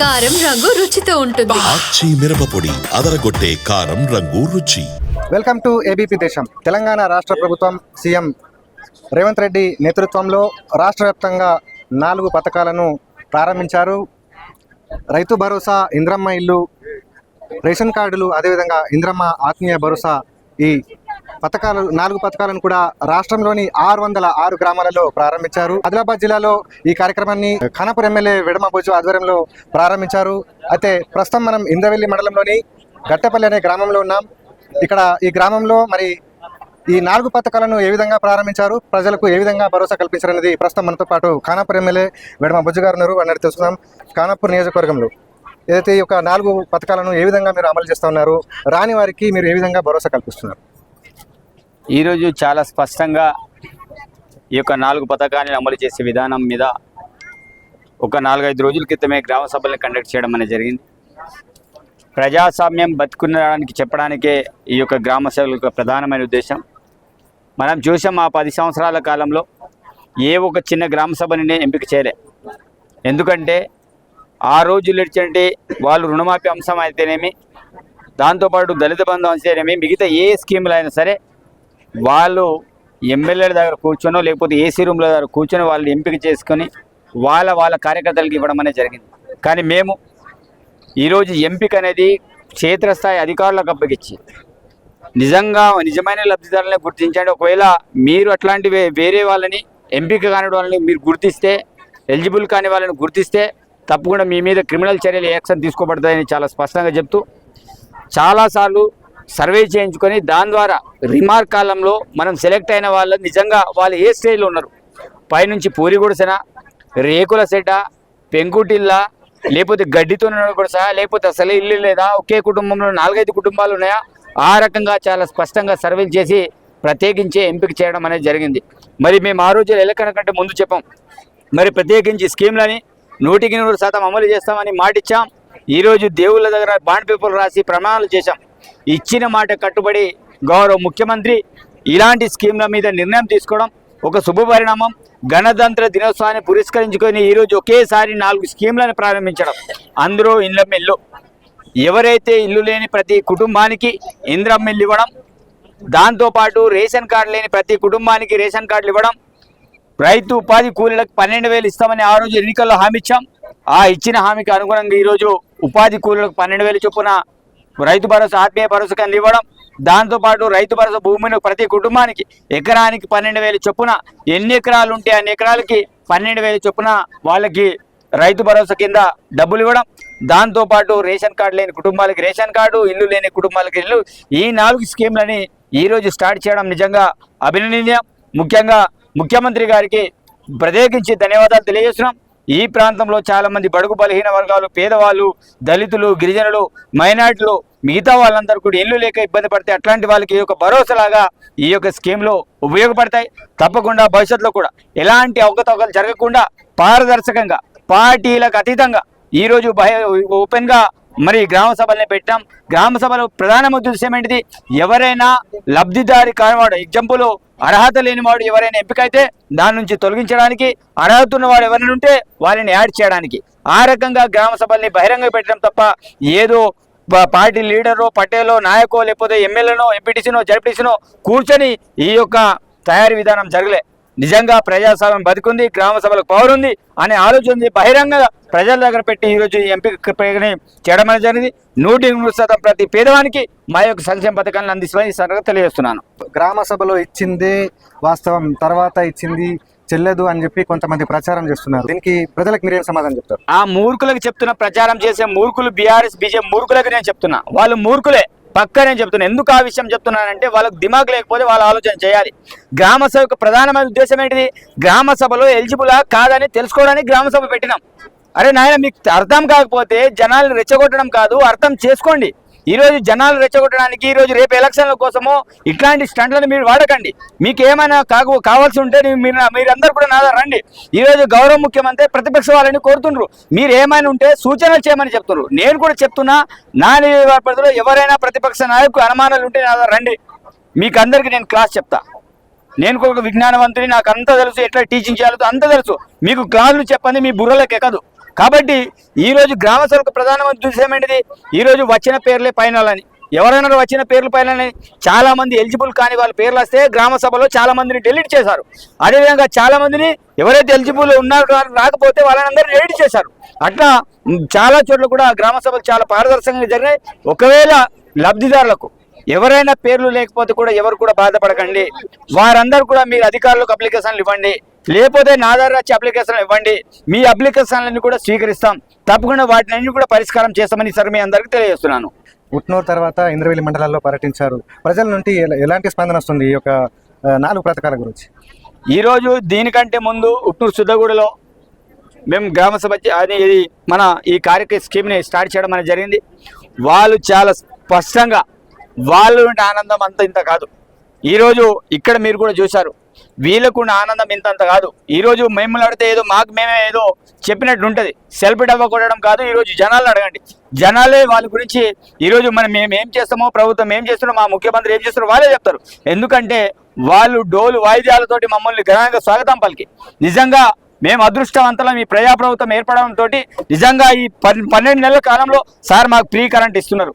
కారం రంగు రుచితో ఉంటుంది. ఆచి మిరపపొడి అదరగొట్టే కారం రంగు రుచి. వెల్కమ్ టు ఏబీపీ దేశం. తెలంగాణ రాష్ట్ర ప్రభుత్వం సీఎం రేవంత్ రెడ్డి నేతృత్వంలో రాష్ట్ర వ్యాప్తంగా 4 పథకాలను ప్రారంభించారు. రైతు భరోసా, ఇంద్రమ్మ ఇల్లు, రేషన్ కార్డులు, అదేవిధంగా ఇంద్రమ్మ ఆత్మీయ భరోసా. ఈ 4 పథకాలను కూడా రాష్ట్రంలోని 606 గ్రామాలలో ప్రారంభించారు. ఆదిలాబాద్ జిల్లాలో ఈ కార్యక్రమాన్ని ఖానాపూర్ ఎమ్మెల్యే వెడమ బొజ్జు ఆధ్వర్యంలో ప్రారంభించారు. అయితే ప్రస్తుతం మనం ఇంద్రవెల్లి మండలంలోని గట్టపల్లి అనే గ్రామంలో ఉన్నాం. ఇక్కడ ఈ గ్రామంలో మరి ఈ 4 పథకాలను ఏ విధంగా ప్రారంభించారు, ప్రజలకు ఏ విధంగా భరోసా కల్పించారనేది ప్రస్తుతం మనతో పాటు ఖానాపూర్ ఎమ్మెల్యే వెడమ బొజ్జు గారు ఉన్నారు. అన్నది తెలుసుకుందాం. ఖానాపూర్ నియోజకవర్గంలో ఏదైతే ఈ యొక్క 4 పథకాలను ఏ విధంగా మీరు అమలు చేస్తూ ఉన్నారు, రాని వారికి మీరు ఏ విధంగా భరోసా కల్పిస్తున్నారు? ఈరోజు చాలా స్పష్టంగా ఈ యొక్క 4 పథకాలను అమలు చేసే విధానం మీద ఒక 4-5 రోజుల క్రితమే గ్రామ సభలను కండక్ట్ చేయడం అనేది జరిగింది. ప్రజాస్వామ్యం బతుకునడానికి చెప్పడానికే ఈ యొక్క గ్రామ సభల యొక్క ప్రధానమైన ఉద్దేశం. మనం చూసాం, ఆ 10 సంవత్సరాల కాలంలో ఏ ఒక చిన్న గ్రామ సభని ఎంపిక చేయలే. ఎందుకంటే ఆ రోజులు ఇచ్చేంటి వాళ్ళు రుణమాఫీ అంశం అయితేనేమి, దాంతోపాటు దళిత బంధు అయితేనేమి, మిగతా ఏ స్కీములు అయినా సరే వాళ్ళు ఎమ్మెల్యేల దగ్గర కూర్చొనో లేకపోతే ఏసీ రూమ్ల దగ్గర కూర్చొని వాళ్ళు ఎంపిక చేసుకొని వాళ్ళ కార్యకర్తలకు ఇవ్వడం అనేది జరిగింది. కానీ మేము ఈరోజు ఎంపిక అనేది క్షేత్రస్థాయి అధికారులకు అప్పగించి నిజమైన లబ్ధిదారులను గుర్తించండి. ఒకవేళ మీరు అట్లాంటి వేరే వాళ్ళని ఎంపిక కాని వాళ్ళని మీరు గుర్తిస్తే, ఎలిజిబుల్ కాని వాళ్ళని గుర్తిస్తే తప్పకుండా మీ మీద క్రిమినల్ చర్యలు యాక్షన్ తీసుకోబడతాయని చాలా స్పష్టంగా చెప్తూ చాలాసార్లు సర్వే చేయించుకొని దాని ద్వారా రిమార్క్ కాలంలో మనం సెలెక్ట్ అయిన వాళ్ళు నిజంగా వాళ్ళు ఏ స్టేజ్లో ఉన్నారు, పైనుంచి పూరి గుడిసెనా, రేకుల సెట, పెంకుటిల్లా, లేకపోతే గడ్డితో గుడిసా, లేకపోతే అసలు ఇల్లు లేదా, ఒకే కుటుంబంలో 4-5 కుటుంబాలు ఉన్నాయా, ఆ రకంగా చాలా స్పష్టంగా సర్వేలు చేసి ప్రత్యేకించి ఎంపిక చేయడం అనేది జరిగింది. మరి మేము ఆ రోజు ఎలక్షన్ కంటే ముందు చెప్పాం, మరి ప్రత్యేకించి స్కీమ్లని 100% అమలు చేస్తామని మాటిచ్చాం. ఈరోజు దేవుళ్ళ దగ్గర బాండ్ పేపర్లు రాసి ప్రమాణాలు చేశాం. ఇచ్చిన మాట కట్టుబడి గౌరవ ముఖ్యమంత్రి ఇలాంటి స్కీమ్ల మీద నిర్ణయం తీసుకోవడం ఒక శుభపరిణామం. గణతంత్ర దినోత్సవాన్ని పురస్కరించుకొని ఈరోజు ఒకేసారి 4 స్కీమ్లను ప్రారంభించడం. అందులో ఇంద్రమ్మ ఇల్లు, ఎవరైతే ఇల్లు లేని ప్రతి కుటుంబానికి ఇంద్రమ్మ ఇల్లు ఇవ్వడం, దాంతోపాటు రేషన్ కార్డు లేని ప్రతి కుటుంబానికి రేషన్ కార్డులు ఇవ్వడం, రైతు ఉపాధి కూలీలకు 12,000 ఇస్తామని ఆ రోజు ఎన్నికల్లో హామీ ఇచ్చాం. ఆ ఇచ్చిన హామీకి అనుగుణంగా ఈరోజు ఉపాధి కూలీలకు 12,000 చొప్పున రైతు భరోసా, ఆత్మీయ భరోసా కింద ఇవ్వడం, దాంతోపాటు రైతు భరోసా భూమిని ప్రతి కుటుంబానికి ఎకరానికి 12,000 చొప్పున, ఎన్ని ఎకరాలు ఉంటే అన్ని ఎకరాలకి 12,000 చొప్పున వాళ్ళకి రైతు భరోసా కింద డబ్బులు ఇవ్వడం, దాంతోపాటు రేషన్ కార్డు లేని కుటుంబాలకి రేషన్ కార్డు, ఇల్లు లేని కుటుంబాలకి ఇల్లు. ఈ 4 స్కీమ్లని ఈరోజు స్టార్ట్ చేయడం నిజంగా అభినందనీయం. ముఖ్యంగా ముఖ్యమంత్రి గారికి ప్రత్యేకించి ధన్యవాదాలు తెలియజేస్తున్నాం. ఈ ప్రాంతంలో చాలామంది బడుగు బలహీన వర్గాలు, పేదవాళ్ళు, దళితులు, గిరిజనులు, మైనార్టీలు, మిగతా వాళ్ళందరూ కూడా ఇల్లు లేక ఇబ్బంది పడితే అట్లాంటి వాళ్ళకి ఒక భరోసాలాగా ఈ యొక్క స్కీమ్లో ఉపయోగపడతాయి. తప్పకుండా భవిష్యత్తులో కూడా ఎలాంటి అవకతవకలు జరగకుండా పారదర్శకంగా, పార్టీలకు అతీతంగా ఈరోజు ఓపెన్గా మరి గ్రామ సభల్ని పెట్టాం. గ్రామ సభలో ప్రధాన ఉద్దేశం ఏంటిది, ఎవరైనా లబ్ధిదారి కానివాడు, ఎగ్జాంపుల్ అర్హత లేనివాడు ఎవరైనా ఎంపికైతే దాని నుంచి తొలగించడానికి, అర్హత ఉన్నవాడు ఎవరైనా ఉంటే వాళ్ళని యాడ్ చేయడానికి, ఆ రకంగా గ్రామ సభల్ని బహిరంగ పెట్టడం తప్ప ఏదో పార్టీ లీడరో, పటేలో, నాయకో, లేకపోతే ఎమ్మెల్యేనో, ఎంపీటీసీనో, జడ్పీటీసీనో కూర్చొని ఈ యొక్క తయారీ విధానం జరగలే. నిజంగా ప్రజాస్వామ్యం బతుకుంది, గ్రామ సభలకు పవర్ ఉంది అనే ఆలోచన బహిరంగ ప్రజల దగ్గర పెట్టి ఈరోజు ఎంపిక చేయడం అనేది జరిగింది. 100% ప్రతి పేదవానికి మా యొక్క సంక్షేమ పథకాలను అందిస్తామని సంగతి తెలియజేస్తున్నాను. గ్రామ సభలో ఇచ్చిందే వాస్తవం, తర్వాత ఇచ్చింది చెల్లదు అని చెప్పి కొంతమంది ప్రచారం చేస్తున్నారు. దీనికి ప్రజలకు మీరేం సమాధానం చెప్తారు? ఆ మూర్ఖులకు చెప్తున్న, ప్రచారం చేసే మూర్ఖులు బీఆర్ఎస్ బీజేపీ మూర్ఖులకు నేను చెప్తున్నా, వాళ్ళు మూర్ఖులే పక్క. నేను చెప్తున్నా, ఎందుకు ఆ విషయం చెప్తున్నానంటే వాళ్ళకు దిమాగ్ లేకపోతే వాళ్ళు ఆలోచన చేయాలి. గ్రామ సభ యొక్క ప్రధానమైన ఉద్దేశం ఏంటిది, గ్రామ సభలో ఎలిజిబులా కాదని తెలుసుకోవడానికి గ్రామ సభ పెట్టినాం. అరే నాయన, మీకు అర్థం కాకపోతే జనాలను రెచ్చగొట్టడం కాదు, అర్థం చేసుకోండి. ఈరోజు జనాలు రెచ్చగొట్టడానికి, ఈరోజు రేపు ఎలక్షన్ల కోసమో ఇట్లాంటి స్టంట్లను మీరు వాడకండి. మీకు ఏమైనా కావాల్సి ఉంటే మీరందరూ కూడా నా దగ్గర రండి. ఈరోజు గౌరవ ముఖ్యమంత్రి ప్రతిపక్ష వాళ్ళని కోరుతుండ్రు, మీరు ఏమైనా ఉంటే సూచనలు చేయమని చెప్తున్నారు. నేను కూడా చెప్తున్నా, నా నియోజకవర్గంలో ఎవరైనా ప్రతిపక్ష నాయకులు అనుమానాలు ఉంటే నా దగ్గర రండి. మీకు అందరికీ నేను క్లాస్ చెప్తా. నేను ఒక విజ్ఞానవంతుని, నాకు అంత తెలుసు, ఎట్లా టీచింగ్ చేయాలో అంత తెలుసు. మీకు క్లాసులు చెప్పండి, మీ బుర్రలోకి ఎక్కదు. కాబట్టి ఈరోజు గ్రామ సభకు ప్రధానమంత్రి ఉద్దేశం ఏంటిది? ఈరోజు వచ్చిన పేర్లే ఫైనల్. ఎవరైనా వచ్చిన పేర్లు పైన చాలా మంది ఎలిజిబుల్ కాని వాళ్ళ పేర్లు వస్తే గ్రామ సభలో చాలా మందిని డిలీట్ చేశారు. అదేవిధంగా చాలా మందిని ఎవరైతే ఎలిజిబుల్ ఉన్నారో రాకపోతే వాళ్ళని అందరినీ డిలీట్ చేశారు. అట్లా చాలా చోట్ల కూడా గ్రామ సభలు చాలా పారదర్శకంగా జరిగినాయి. ఒకవేళ లబ్ధిదారులకు ఎవరైనా పేర్లు లేకపోతే కూడా ఎవరు కూడా బాధపడకండి. వారందరూ కూడా మీరు అధికారులకు అప్లికేషన్లు ఇవ్వండి, లేకపోతే నాదారు వచ్చి అప్లికేషన్లు ఇవ్వండి. మీ అప్లికేషన్లన్నీ కూడా స్వీకరిస్తాం. తప్పకుండా వాటిని అన్ని కూడా పరిష్కారం చేస్తామని సార్ మీ అందరికీ తెలియజేస్తున్నాను. ఉట్నూరు తర్వాత ఇంద్రవెల్లి మండలాల్లో పర్యటించారు. ప్రజల నుండి ఎలాంటి స్పందన వస్తుంది ఈ యొక్క 4 పథకాల గురించి? ఈరోజు దీనికంటే ముందు ఉట్నూరు సుద్దగూడలో మేము గ్రామ సభ ఇది మన ఈ స్కీమ్ని స్టార్ట్ చేయడం అనేది జరిగింది. వాళ్ళు చాలా స్పష్టంగా వాళ్ళు ఆనందం అంత ఇంత కాదు. ఈరోజు ఇక్కడ మీరు కూడా చూశారు, వీళ్ళకు ఆనందం ఇంతంత కాదు. ఈరోజు మేము అడిగితే ఏదో మాకు మేమే ఏదో చెప్పినట్టు ఉంటుంది. సెల్ఫ్ డబ్బా కొట్టడం కాదు. ఈరోజు జనాలను అడగండి, జనాలే వాళ్ళ గురించి ఈరోజు మేము ఏం చేస్తామో, ప్రభుత్వం ఏం చేస్తున్నామో, మా ముఖ్యమంత్రి ఏం చేస్తున్నారో వాళ్ళే చెప్తారు. ఎందుకంటే వాళ్ళు డోలు వాయిద్యాలతోటి మమ్మల్ని ఘనంగా స్వాగతం పలికి నిజంగా మేము అదృష్టవంతులం. ఈ ప్రజాప్రభుత్వం ఏర్పడంతో నిజంగా ఈ 12 నెలల కాలంలో సార్ మాకు ఫ్రీ కరెంట్ ఇస్తున్నారు.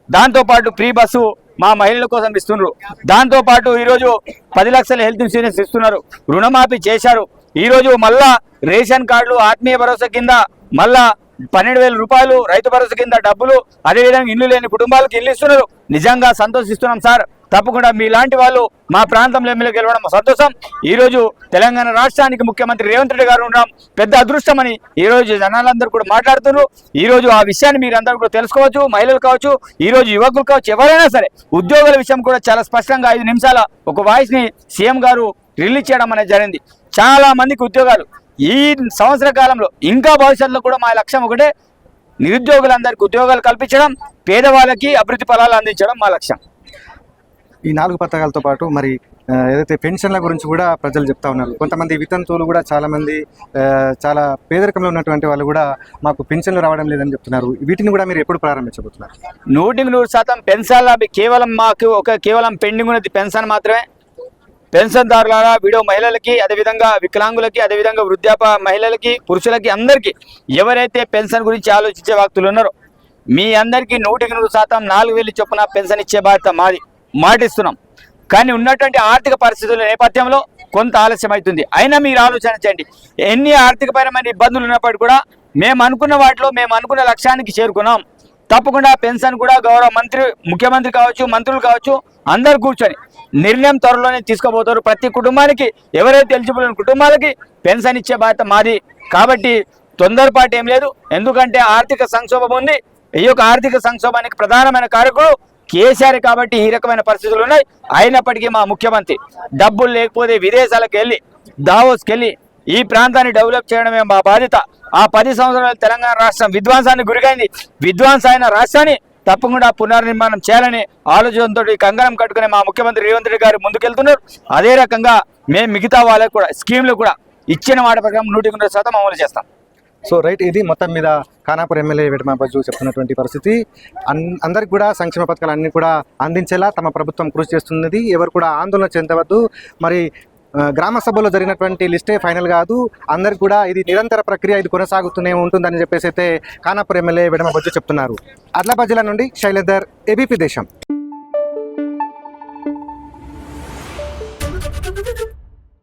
దాంతోపాటు ఫ్రీ బస్సు మా మహిళల కోసం ఇస్తున్నారు. దాంతోపాటు ఈరోజు 10 లక్షల హెల్త్ ఇన్సూరెన్స్ ఇస్తున్నారు. రుణమాఫీ చేశారు. ఈరోజు మళ్ళా రేషన్ కార్డులు ఆత్మీయ భరోసా కింద మళ్ళా 12,000 రూపాయలు రైతు భరోసా కింద డబ్బులు, అదేవిధంగా ఇల్లు లేని కుటుంబాలకు ఇల్లు ఇస్తున్నారు. నిజంగా సంతోషిస్తున్నాం సార్. తప్పకుండా మీలాంటి వాళ్ళు మా ప్రాంతంలో ఎమ్మెల్యే గెలవడం సంతోషం. ఈరోజు తెలంగాణ రాష్ట్రానికి ముఖ్యమంత్రి రేవంత్ రెడ్డి గారు ఉండడం పెద్ద అదృష్టమని ఈరోజు జనాలందరూ కూడా మాట్లాడుతున్నారు. ఈరోజు ఆ విషయాన్ని మీరు అందరూ కూడా తెలుసుకోవచ్చు. మహిళలు కావచ్చు, ఈరోజు యువకులు కావచ్చు, ఎవరైనా సరే ఉద్యోగుల విషయం కూడా చాలా స్పష్టంగా 5 నిమిషాల ఒక వాయిస్ని సీఎం గారు రిలీజ్ చేయడం అనేది జరిగింది. చాలా మందికి ఉద్యోగాలు ఈ సంవత్సర కాలంలో, ఇంకా భవిష్యత్తులో కూడా మా లక్ష్యం ఒకటే, నిరుద్యోగులందరికీ ఉద్యోగాలు కల్పించడం, పేదవాళ్ళకి అభివృద్ధి ఫలాలు అందించడం మా లక్ష్యం. ఈ 4 పథకాలతో పాటు మరి ఏదైతే పెన్షన్ల గురించి కూడా ప్రజలు చెప్తా ఉన్నారు. కొంతమంది వితంతువులు కూడా చాలామంది చాలా పేదరికంలో ఉన్నటువంటి వాళ్ళు కూడా మాకు పెన్షన్లు రావడం లేదని చెప్తున్నారు. వీటిని కూడా మీరు ఎప్పుడు ప్రారంభించబోతున్నారు? 100% పెన్షన్లు కేవలం మాకు కేవలం పెండింగ్ ఉన్నది పెన్షన్ మాత్రమే. పెన్షన్దారుల విడో మహిళలకి, అదేవిధంగా వికలాంగులకి, అదేవిధంగా వృద్ధాప్య మహిళలకి, పురుషులకి, అందరికీ ఎవరైతే పెన్షన్ గురించి ఆలోచించే వ్యక్తులు ఉన్నారో మీ అందరికీ 100% 4,000 చొప్పున పెన్షన్ ఇచ్చే బాధ్యత మాది, మాటిస్తున్నాం. కానీ ఉన్నటువంటి ఆర్థిక పరిస్థితుల నేపథ్యంలో కొంత ఆలస్యం అవుతుంది. అయినా మీరు ఆలోచించండి, ఎన్ని ఆర్థికపరమైన ఇబ్బందులు ఉన్నప్పటికీ కూడా మేము అనుకున్న వాటిలో మేము అనుకున్న లక్ష్యానికి చేరుకున్నాం. తప్పకుండా పెన్షన్ కూడా గౌరవ ముఖ్యమంత్రి కావచ్చు, మంత్రులు కావచ్చు, అందరు కూర్చొని నిర్ణయం త్వరలోనే తీసుకోబోతారు. ప్రతి కుటుంబానికి, ఎవరైతే ఎలిజిబుల్ ఉన్న కుటుంబాలకి పెన్షన్ ఇచ్చే బాధ్యత మాది. కాబట్టి తొందరపాటు ఏం లేదు. ఎందుకంటే ఆర్థిక సంక్షోభం ఉంది. ఈ యొక్క ఆర్థిక సంక్షోభానికి ప్రధానమైన కారకుడు కేసీఆర్ కాబట్టి ఈ రకమైన పరిస్థితులు ఉన్నాయి. అయినప్పటికీ మా ముఖ్యమంత్రి డబ్బులు లేకపోతే విదేశాలకు వెళ్ళి, దావోస్కి వెళ్ళి ఈ ప్రాంతాన్ని డెవలప్ చేయడమే మా బాధ్యత. ఆ 10 సంవత్సరాలు తెలంగాణ రాష్ట్రం విధ్వంసానికి గురికైంది. విధ్వంసమైన రాష్ట్రాన్ని తప్పకుండా పునర్నిర్మాణం చేయాలని ఆలోచనతో కంగనం కట్టుకునే మా ముఖ్యమంత్రి రేవంత్ రెడ్డి గారు ముందుకెళ్తున్నారు. అదే రకంగా మేము మిగతా వాళ్ళకు కూడా స్కీమ్లు కూడా ఇచ్చిన మాట ప్రకారం 100% అమలు చేస్తాం. సో రైట్, ఇది మొత్తం మీద ఖానాపూర్ ఎమ్మెల్యే వెడమ బజ్జు చెప్తున్నటువంటి పరిస్థితి. అందరికి కూడా సంక్షేమ పథకాలు అన్ని కూడా అందించేలా తమ ప్రభుత్వం కృషి చేస్తున్నది. ఎవరు కూడా ఆందోళన చెందవద్దు. మరి గ్రామ సభలో జరిగినటువంటి లిస్టే ఫైనల్ కాదు, అందరికి కూడా ఇది నిరంతర ప్రక్రియ, ఇది కొనసాగుతూనే ఉంటుందని చెప్పేసి అయితే ఖానాపూర్ ఎమ్మెల్యే వెడమ బజ్జు చెప్తున్నారు. ఆదిలాబాద్ జిల్లా నుండి శైలేందర్, ఏబీపీ దేశం.